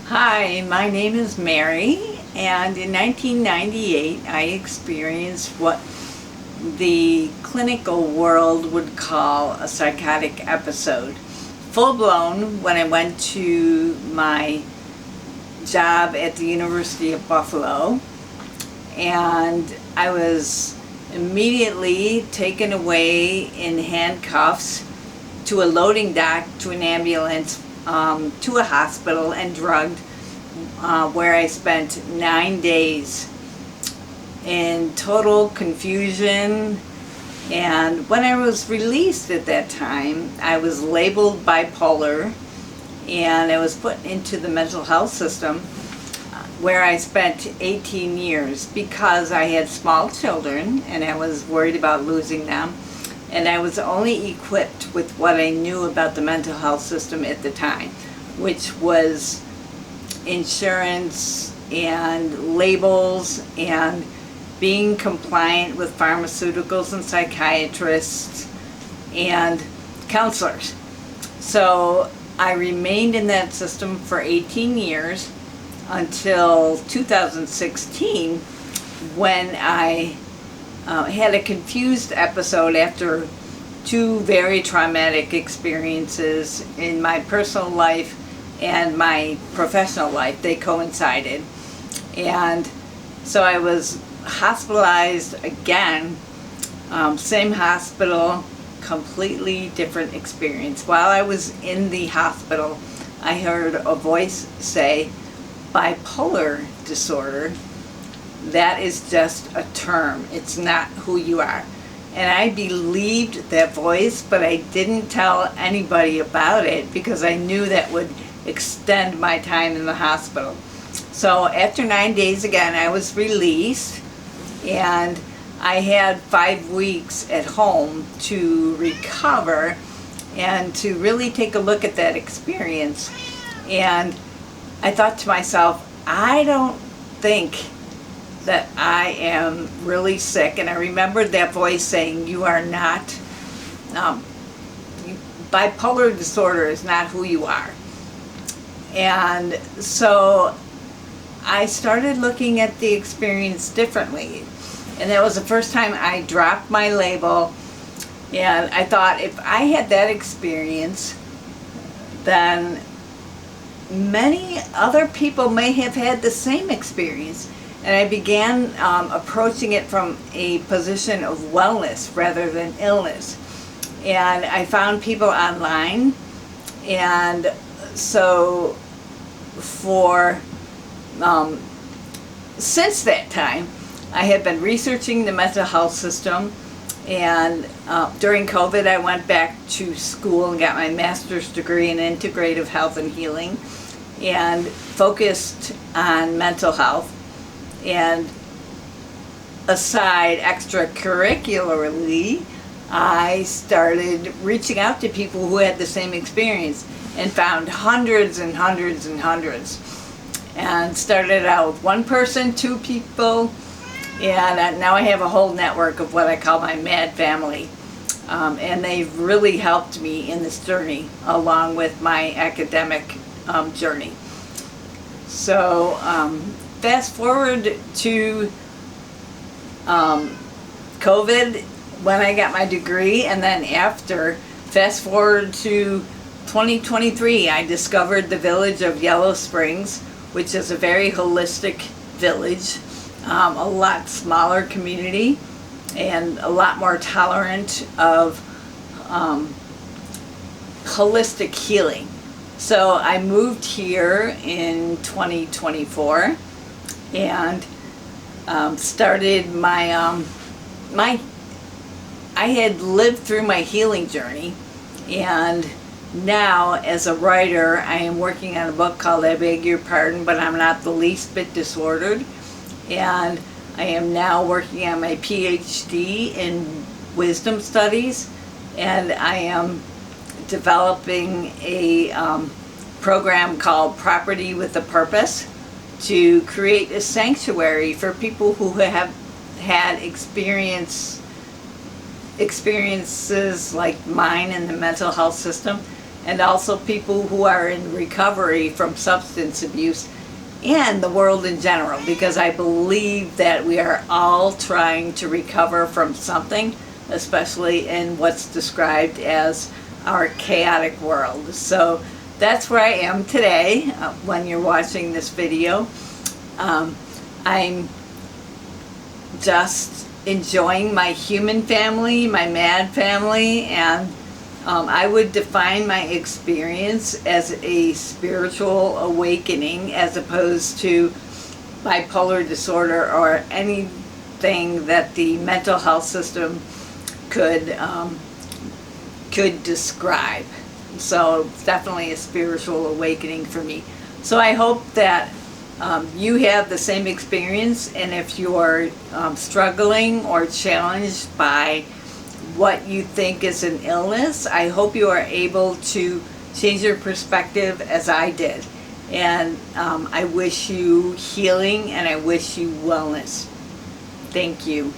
Hi, my name is Mary, and in 1998 I experienced what the clinical world would call a psychotic episode. Full blown when I went to my job at the University of Buffalo, and I was immediately taken away in handcuffs to a loading dock, to an ambulance, to a hospital, and drugged, where I spent 9 days in total confusion. And when I was released at that time, I was labeled bipolar, and I was put into the mental health system, where I spent 18 years because I had small children and I was worried about losing them. And I was only equipped with what I knew about the mental health system at the time, which was insurance and labels and being compliant with pharmaceuticals and psychiatrists and counselors. So I remained in that system for 18 years until 2016, when I had a confused episode after two very traumatic experiences in my personal life and my professional life. They coincided. And so I was hospitalized again, same hospital, completely different experience. While I was in the hospital, I heard a voice say, bipolar disorder. That is just a term. It's not who you are. And I believed that voice, but I didn't tell anybody about it because I knew that would extend my time in the hospital. So after 9 days again, I was released, and I had 5 weeks at home to recover and to really take a look at that experience. And I thought to myself, I don't think that I am really sick. And I remembered that voice saying, you are not, bipolar disorder is not who you are. And so I started looking at the experience differently. And that was the first time I dropped my label. And I thought, if I had that experience, then many other people may have had the same experience. And I began approaching it from a position of wellness rather than illness. And I found people online. And so since that time, I have been researching the mental health system. And during COVID, I went back to school and got my master's degree in integrative health and healing, and focused on mental health. And aside, extracurricularly, I started reaching out to people who had the same experience, and found hundreds and hundreds and hundreds. And started out with one person, 2 people, and now I have a whole network of what I call my mad family. And they've really helped me in this journey, along with my academic journey. So fast forward to COVID, when I got my degree, and then after, fast forward to 2023, I discovered the village of Yellow Springs, which is a very holistic village, a lot smaller community, and a lot more tolerant of holistic healing. So I moved here in 2024 and started my I had lived through my healing journey, and now as a writer I am working on a book called I Beg Your Pardon, But I'm Not the Least Bit Disordered. And I am now working on my PhD in wisdom studies, and I am developing a program called Property with a Purpose to create a sanctuary for people who have had experiences like mine in the mental health system, and also people who are in recovery from substance abuse and the world in general, because I believe that we are all trying to recover from something, especially in what's described as our chaotic world. So that's where I am today when you're watching this video. I'm just enjoying my human family, my mad family, and I would define my experience as a spiritual awakening as opposed to bipolar disorder or anything that the mental health system could describe. So it's definitely a spiritual awakening for me. So I hope that you have the same experience, and if you're struggling or challenged by what you think is an illness, I hope you are able to change your perspective as I did. And I wish you healing, and I wish you wellness. Thank you.